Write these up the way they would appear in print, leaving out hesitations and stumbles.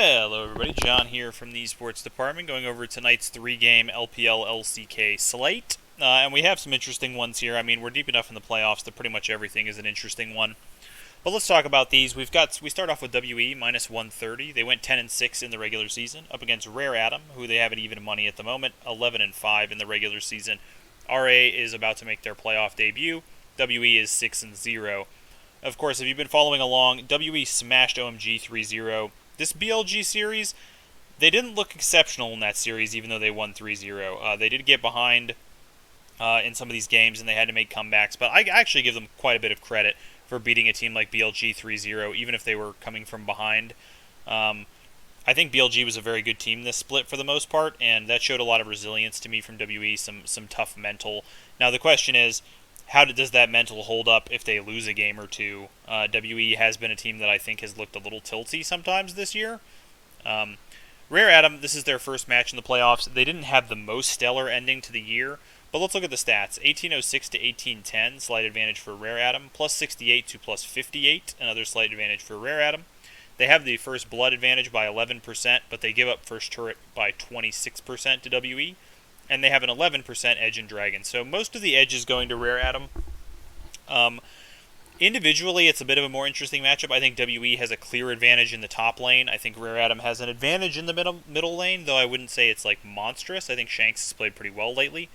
Hello everybody, John here from the Esports Department, going over tonight's 3-game LPL LCK slate. And we have some interesting ones here. I mean, we're deep enough in the playoffs that pretty much everything is an interesting one. But let's talk about these. We start off with WE minus 130. They went 10-6 in the regular season up against Rare Atom, who they have an even money at the moment, 11-5 in the regular season. RA is about to make their playoff debut. WE is 6-0. Of course, if you've been following along, WE smashed OMG 3-0. This BLG series, they didn't look exceptional in that series, even though they won 3-0. They did get behind in some of these games, and they had to make comebacks. But I actually give them quite a bit of credit for beating a team like BLG 3-0, even if they were coming from behind. I think BLG was a very good team this split for the most part, and that showed a lot of resilience to me from WE, some tough mental. Now the question is, how does that mental hold up if they lose a game or two? WE has been a team that I think has looked a little tilty sometimes this year. Rare Atom, this is their first match in the playoffs. They didn't have the most stellar ending to the year, but let's look at the stats. 1806 to 1810, slight advantage for Rare Atom. Plus 68 to plus 58, another slight advantage for Rare Atom. They have the first blood advantage by 11%, but they give up first turret by 26% to WE. And they have an 11% edge in Dragon. So most of the edge is going to Rare Atom. Individually, it's a bit of a more interesting matchup. I think WE has a clear advantage in the top lane. I think Rare Atom has an advantage in the middle lane, though I wouldn't say it's like monstrous. I think Shanks has played pretty well lately.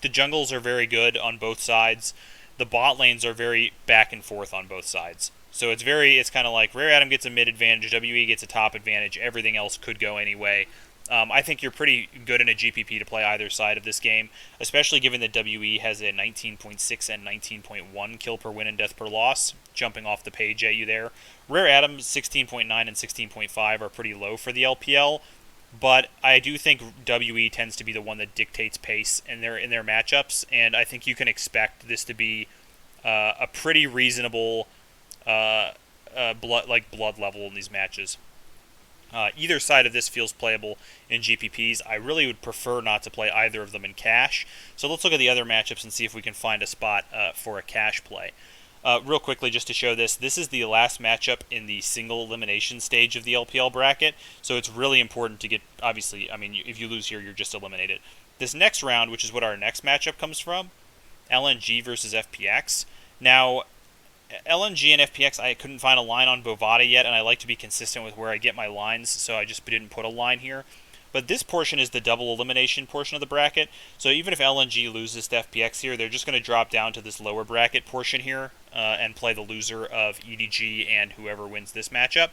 The jungles are very good on both sides. The bot lanes are very back and forth on both sides. So it's kind of like Rare Atom gets a mid advantage, WE gets a top advantage. Everything else could go anyway. I think you're pretty good in a GPP to play either side of this game, especially given that WE has a 19.6 and 19.1 kill per win and death per loss, jumping off the page at you there. Rare Atom's 16.9 and 16.5 are pretty low for the LPL, but I do think WE tends to be the one that dictates pace in their matchups, and I think you can expect this to be a pretty reasonable blood level in these matches. Either side of this feels playable in GPPs. I really would prefer not to play either of them in cash. So let's look at the other matchups and see if we can find a spot for a cash play. Real quickly, just to show this is the last matchup in the single elimination stage of the LPL bracket. So it's really important to get, obviously, I mean, if you lose here, you're just eliminated. This next round, which is what our next matchup comes from, LNG versus FPX. Now, LNG and FPX, I couldn't find a line on Bovada yet, and I like to be consistent with where I get my lines, so I just didn't put a line here. But this portion is the double elimination portion of the bracket, so even if LNG loses to FPX here, they're just going to drop down to this lower bracket portion here and play the loser of EDG and whoever wins this matchup.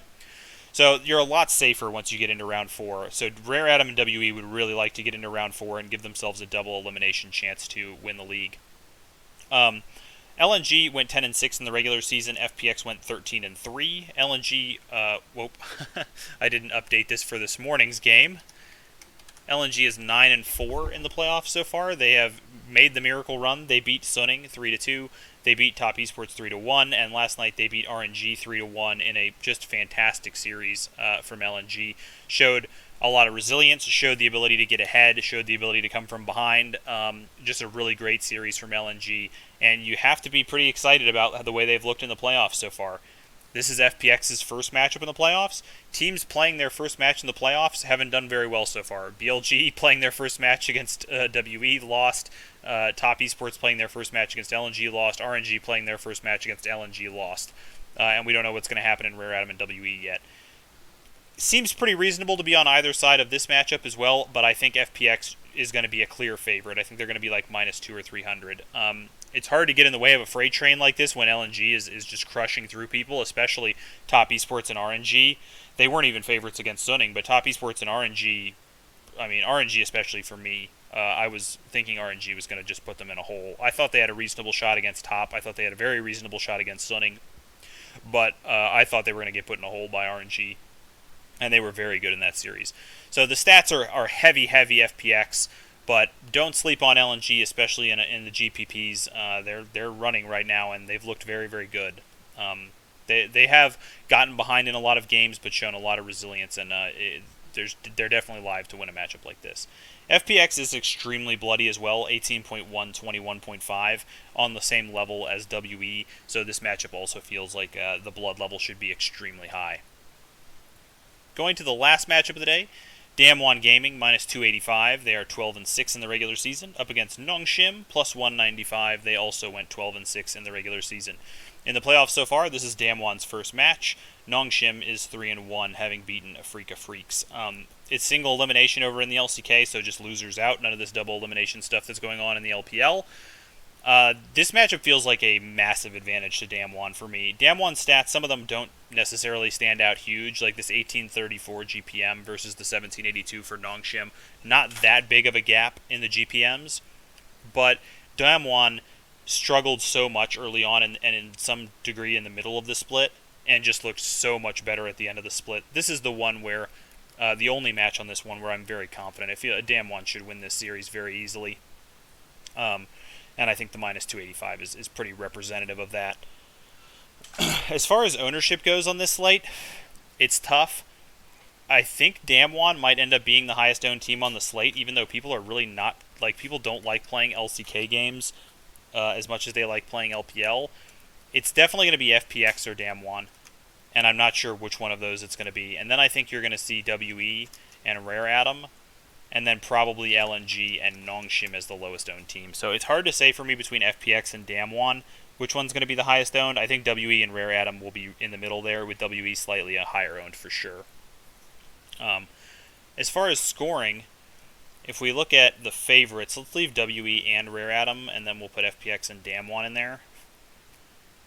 So you're a lot safer once you get into round 4. So Rare Atom and WE would really like to get into round 4 and give themselves a double elimination chance to win the league. LNG went 10-6 in the regular season. FPX went 13-3. LNG, whoop, I didn't update this for this morning's game. LNG is 9-4 in the playoffs so far. They have made the miracle run. They beat Sunning 3-2. They beat Top Esports 3-1, and last night they beat RNG 3-1 in a just fantastic series from LNG. Showed a lot of resilience, showed the ability to get ahead, showed the ability to come from behind. Just a really great series from LNG, and you have to be pretty excited about the way they've looked in the playoffs so far. This is FPX's first matchup in the playoffs. Teams playing their first match in the playoffs haven't done very well so far. BLG playing their first match against WE lost. Top Esports playing their first match against LNG lost. RNG playing their first match against LNG lost. And we don't know what's going to happen in Rare Atom and WE yet. Seems pretty reasonable to be on either side of this matchup as well, but I think FPX is going to be a clear favorite. I think they're going to be like minus 200 or 300. It's hard to get in the way of a freight train like this when LNG is just crushing through people, especially Top Esports and RNG. They weren't even favorites against Sunning, but Top Esports and RNG, I mean, RNG especially for me, I was thinking RNG was going to just put them in a hole. I thought they had a reasonable shot against Top. I thought they had a very reasonable shot against Sunning, but I thought they were going to get put in a hole by RNG, and they were very good in that series. So the stats are heavy FPX, but don't sleep on LNG, especially in the GPPs. They're running right now, and they've looked very, very good. They have gotten behind in a lot of games, but shown a lot of resilience, and they're definitely live to win a matchup like this. FPX is extremely bloody as well, 18.1, 21.5, on the same level as WE, so this matchup also feels like the blood level should be extremely high. Going to the last matchup of the day, Damwon Gaming minus 285. They are 12-6 in the regular season. Up against Nongshim plus 195. They also went 12-6 in the regular season. In the playoffs so far, this is Damwon's first match. Nongshim is 3-1, having beaten Afrika Freaks. It's single elimination over in the LCK, so just losers out. None of this double elimination stuff that's going on in the LPL. This matchup feels like a massive advantage to Damwon for me. Damwon's stats, some of them don't necessarily stand out huge, like this 1834 GPM versus the 1782 for Nongshim. Not that big of a gap in the GPMs, but Damwon struggled so much early on and in some degree in the middle of the split, and just looked so much better at the end of the split. This is the one where, the only match on this one where I'm very confident. I feel Damwon should win this series very easily. And I think the minus 285 is pretty representative of that. As far as ownership goes on this slate, it's tough. I think Damwon might end up being the highest owned team on the slate, even though people are really not, people don't like playing LCK games as much as they like playing LPL. It's definitely going to be FPX or Damwon, and I'm not sure which one of those it's going to be. And then I think you're going to see WE and Rare Atom, and then probably LNG and Nongshim as the lowest owned team. So it's hard to say for me between FPX and Damwon which one's going to be the highest owned. I think WE and Rare Atom will be in the middle there, with WE slightly a higher owned for sure. As far as scoring, if we look at the favorites, let's leave WE and Rare Atom, and then we'll put FPX and Damwon in there.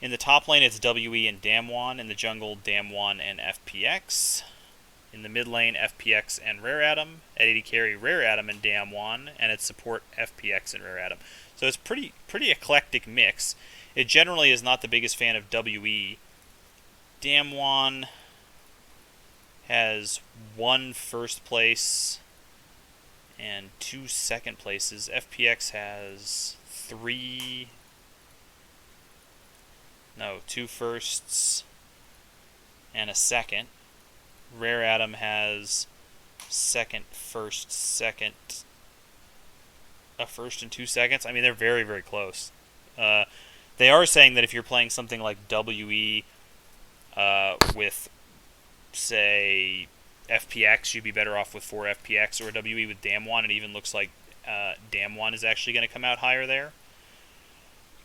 In the top lane, it's WE and Damwon. In the jungle, Damwon and FPX. In the mid lane, FPX and Rare Atom. At AD carry, Rare Atom and Damwon. And at support, FPX and Rare Atom. So it's pretty eclectic mix. It generally is not the biggest fan of WE. Damwon has 1 first place and 2 second places. FPX has 2 firsts and a second. Rare Atom has second, first, second, a first and 2 seconds. I mean, they're very, very close. They are saying that if you're playing something like WE with, say, FPX, you'd be better off with 4 FPX, or WE with Damwon. It even looks like Damwon is actually going to come out higher there.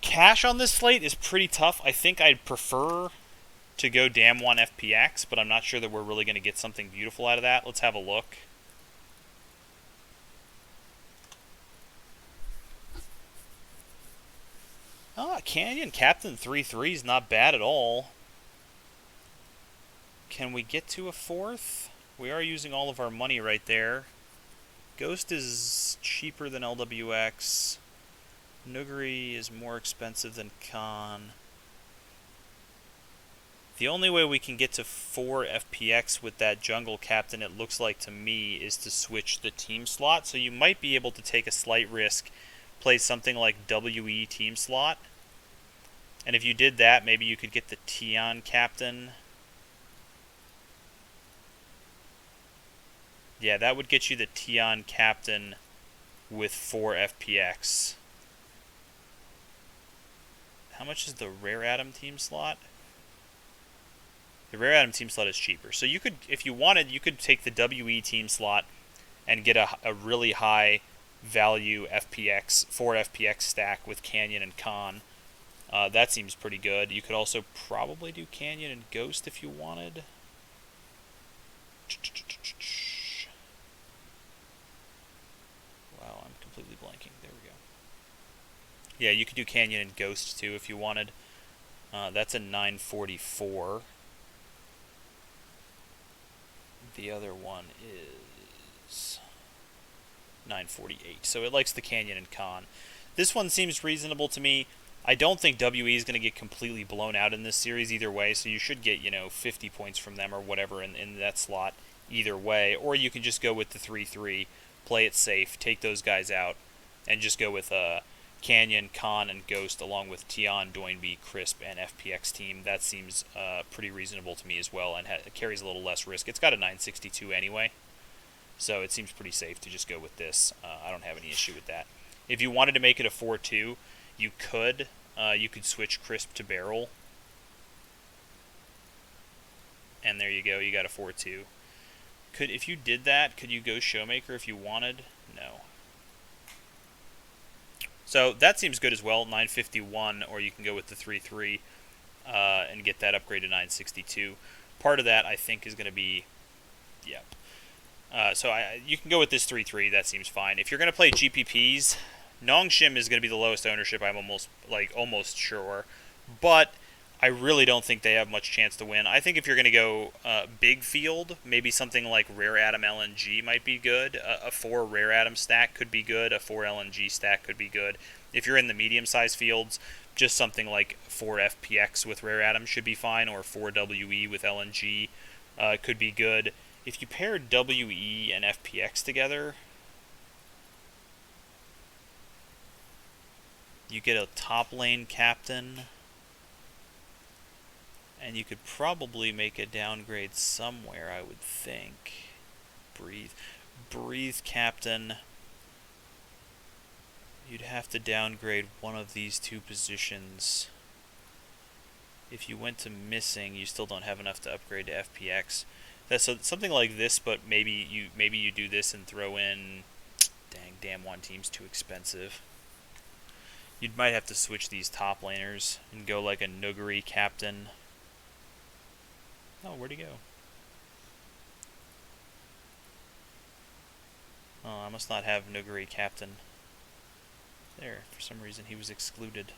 Cash on this slate is pretty tough. I think I'd prefer to go Damwon FPX, but I'm not sure that we're really going to get something beautiful out of that. Let's have a look. Canyon Captain 3-3 is not bad at all. Can we get to a 4th? We are using all of our money right there. Ghost is cheaper than LWX. Nuguri is more expensive than Khan. The only way we can get to 4 FPX with that jungle captain, it looks like to me, is to switch the team slot. So you might be able to take a slight risk, play something like WE team slot. And if you did that, maybe you could get the Tian captain. Yeah, that would get you the Tian captain with 4 FPX. How much is the Rare Atom team slot? The Rare Atom team slot is cheaper. So you could, if you wanted, you could take the WE team slot and get a really high value FPX, 4 FPX stack with Canyon and Khan. That seems pretty good. You could also probably do Canyon and Ghost if you wanted. Wow, I'm completely blanking. There we go. Yeah, you could do Canyon and Ghost too if you wanted. That's a 944. The other one is 948. So it likes the Canyon and Khan. This one seems reasonable to me. I don't think WE is going to get completely blown out in this series either way, so you should get, 50 points from them or whatever in that slot either way. Or you can just go with the 3-3, play it safe, take those guys out, and just go with Canyon, Khan, and Ghost along with Tian, Doinby, Crisp, and FPX team. That seems pretty reasonable to me as well, and it carries a little less risk. It's got a 962 anyway, so it seems pretty safe to just go with this. I don't have any issue with that. If you wanted to make it a 4-2, you could switch Crisp to Barrel, and there you go. You got a 4-2. If you did that, could you go Showmaker if you wanted? No. So that seems good as well, 951, or you can go with the 3-3 and get that upgrade to 962. Part of that, I think, is going to be, yeah. You can go with this 3-3. That seems fine. If you're going to play GPPs, Nongshim is going to be the lowest ownership. I'm almost sure, but I really don't think they have much chance to win. I think if you're going to go big field, maybe something like Rare Atom LNG might be good. A 4 Rare Atom stack could be good. A 4 LNG stack could be good. If you're in the medium-sized fields, just something like 4 FPX with Rare Atom should be fine, or 4 WE with LNG could be good. If you pair WE and FPX together, you get a top lane captain, and you could probably make a downgrade somewhere, I would think. Breathe captain. You'd have to downgrade one of these two positions. If you went to missing, you still don't have enough to upgrade to FPX. That's something like this, but maybe you do this and throw in. Dang, damn one team's too expensive. You might have to switch these top laners and go like a Nuguri captain. Oh, where'd he go? Oh, I must not have Nuguri captain. There, for some reason he was excluded.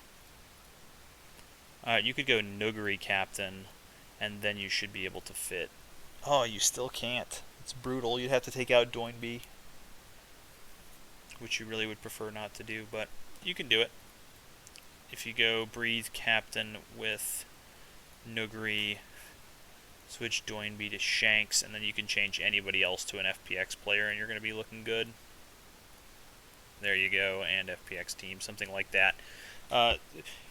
Alright, you could go Nuguri captain, and then you should be able to fit. Oh, you still can't. It's brutal. You'd have to take out Doinby, which you really would prefer not to do, but you can do it. If you go Breathe captain with Nuguri, switch Doinby to Shanks, and then you can change anybody else to an FPX player, and you're going to be looking good. There you go, and FPX team, something like that.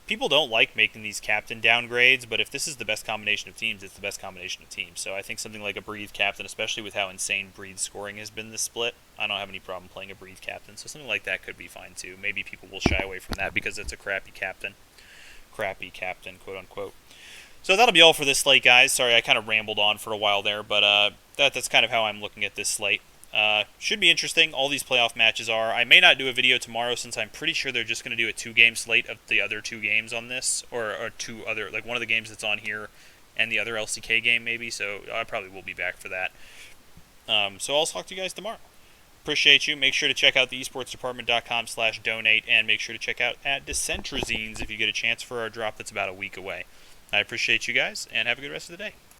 People don't like making these captain downgrades, but if this is the best combination of teams, it's the best combination of teams. So I think something like a Breathe captain, especially with how insane Breathe scoring has been this split, I don't have any problem playing a Breathe captain. So something like that could be fine too. Maybe people will shy away from that because it's a crappy captain, quote unquote. So that'll be all for this slate, guys. Sorry, I kind of rambled on for a while there, but that's kind of how I'm looking at this slate. Should be interesting. All these playoff matches are. I may not do a video tomorrow since I'm pretty sure they're just going to do a 2-game slate of the other 2 games on this, or 2 other, like one of the games that's on here and the other LCK game maybe, so I probably will be back for that. So I'll talk to you guys tomorrow. Appreciate you. Make sure to check out the esportsdepartment.com/donate, and make sure to check out at Decentrazines if you get a chance for our drop that's about a week away. I appreciate you guys, and have a good rest of the day.